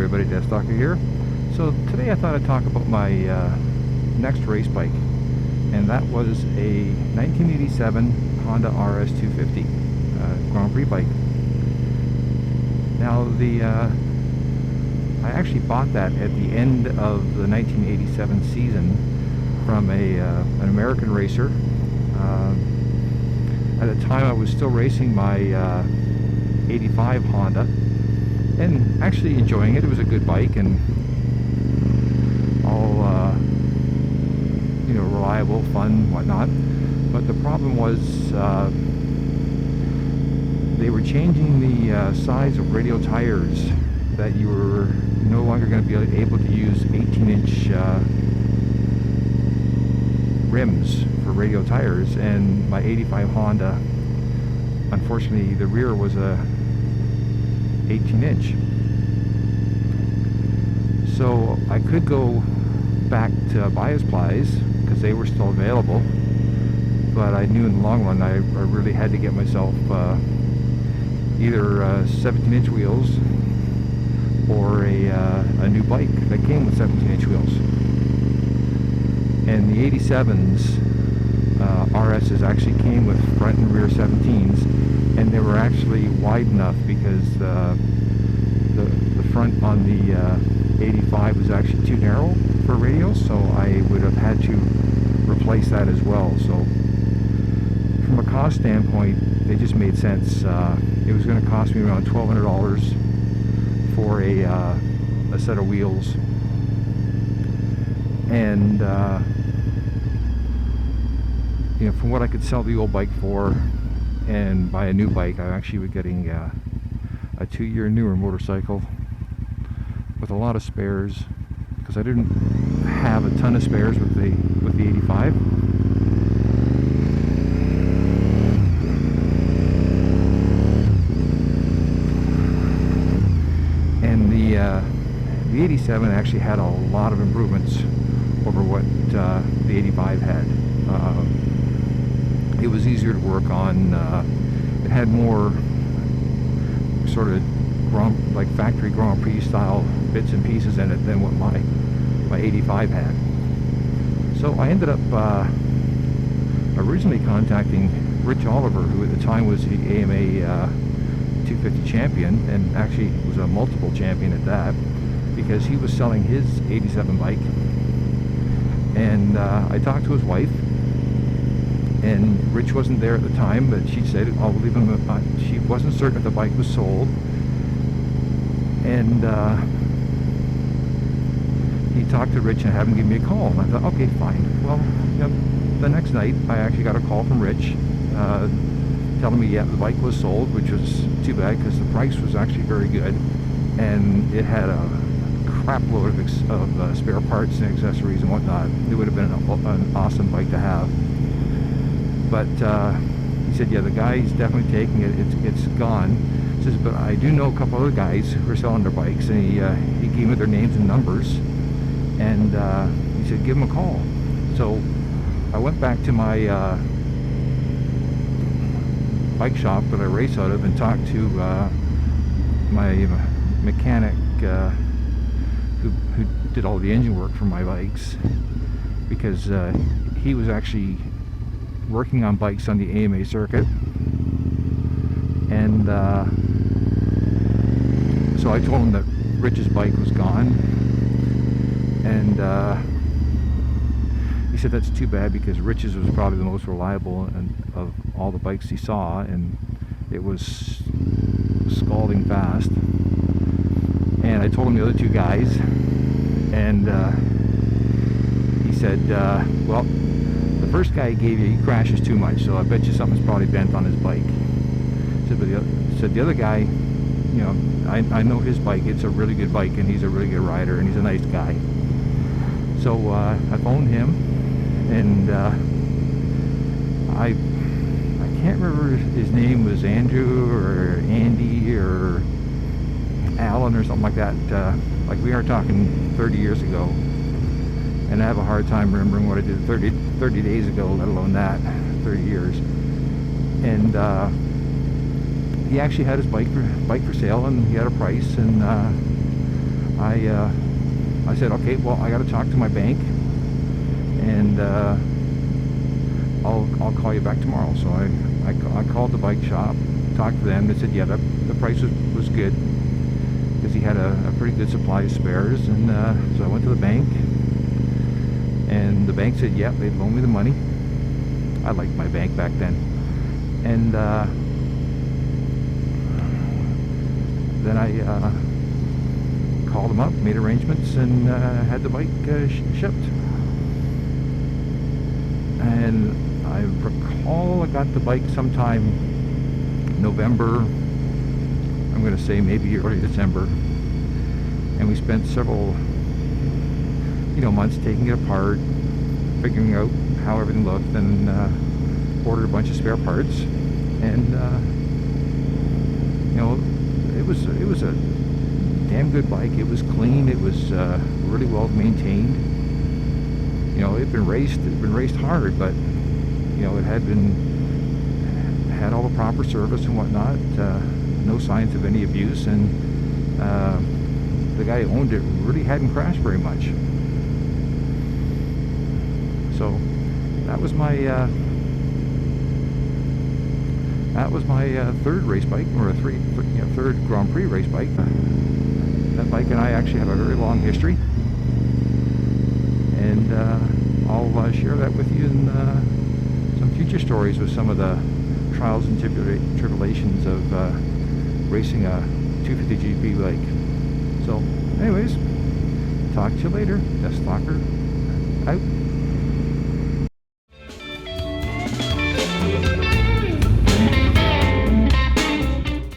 everybody, Deathstalker here. So today I thought I'd talk about my next race bike, and that was a 1987 Honda RS250 Grand Prix bike. Now I actually bought that at the end of the 1987 season from an American racer. At the time I was still racing my 85 Honda and actually enjoying it. It was a good bike and all reliable, fun, whatnot. But the problem was they were changing the size of radial tires, that you were no longer going to be able to use 18-inch rims for radial tires, and my 85 Honda, unfortunately the rear was a 18-inch. So I could go back to Bias Plies because they were still available, but I knew in the long run I really had to get myself either 17-inch wheels or a new bike that came with 17-inch wheels. And the 87s RSs actually came with front and rear 17s, and they were actually wide enough because the front on the 85 was actually too narrow for radials, so I would have had to replace that as well. So from a cost standpoint, they just made sense. It was going to cost me around $1,200 for a set of wheels, and from what I could sell the old bike for and buy a new bike, I actually was getting a 2-year newer motorcycle with a lot of spares, because I didn't have a ton of spares with the 85. And the 87 actually had a lot of improvements over what the 85 had. It was easier to work on. It had more sort of like factory Grand Prix style bits and pieces in it than what my 85 had. So I ended up originally contacting Rich Oliver, who at the time was the AMA 250 champion, and actually was a multiple champion at that, because he was selling his 87 bike. And I talked to his wife, and Rich wasn't there at the time, but she said, I'll leave him. She wasn't certain if the bike was sold, and he talked to Rich and had him give me a call. And I thought, okay, fine. Well, the next night I actually got a call from Rich telling me, yeah, the bike was sold, which was too bad because the price was actually very good, and it had a crap load of spare parts and accessories and whatnot. It would have been an awesome bike to have. But he said, yeah, the guy's definitely taking it. It's gone. He says, but I do know a couple other guys who are selling their bikes, and he gave me their names and numbers, and he said, give them a call. So I went back to my bike shop that I race out of and talked to my mechanic who did all the engine work for my bikes, because he was actually working on bikes on the AMA circuit. And so I told him that Rich's bike was gone, and he said that's too bad, because Rich's was probably the most reliable of all the bikes he saw, and it was scalding fast. And I told him the other two guys, and he said, well, the first guy he gave you, he crashes too much, so I bet you something's probably bent on his bike. Said the other guy, I know his bike, it's a really good bike, and he's a really good rider, and he's a nice guy. So I phoned him, and I can't remember if his name was Andrew or Andy or Alan or something like that. Like, we are talking 30 years ago, and I have a hard time remembering what I did 30 days ago, let alone that 30 years. And he actually had his bike for sale, and he had a price, and I said, okay, well, I got to talk to my bank, and I'll call you back tomorrow. So I called the bike shop, talked to them. They said, yeah, the price was good, because he had a pretty good supply of spares. And so I went to the bank, and the bank said, yeah, they'd loan me the money. I liked my bank back then. And then I called them up, made arrangements, and had the bike shipped. And I recall I got the bike sometime November, I'm going to say maybe early December, and we spent several months taking it apart, figuring out how everything looked, and ordered a bunch of spare parts. And it was a damn good bike. It was clean. It was really well maintained. It'd been raced hard, but it had all the proper service and whatnot. No signs of any abuse, and the guy who owned it really hadn't crashed very much. So that was my third race bike, or third Grand Prix race bike. That bike and I actually have a very long history, and I'll share that with you in some future stories with some of the trials and tribulations of racing a 250 GP bike. So anyways, talk to you later. Destalker out.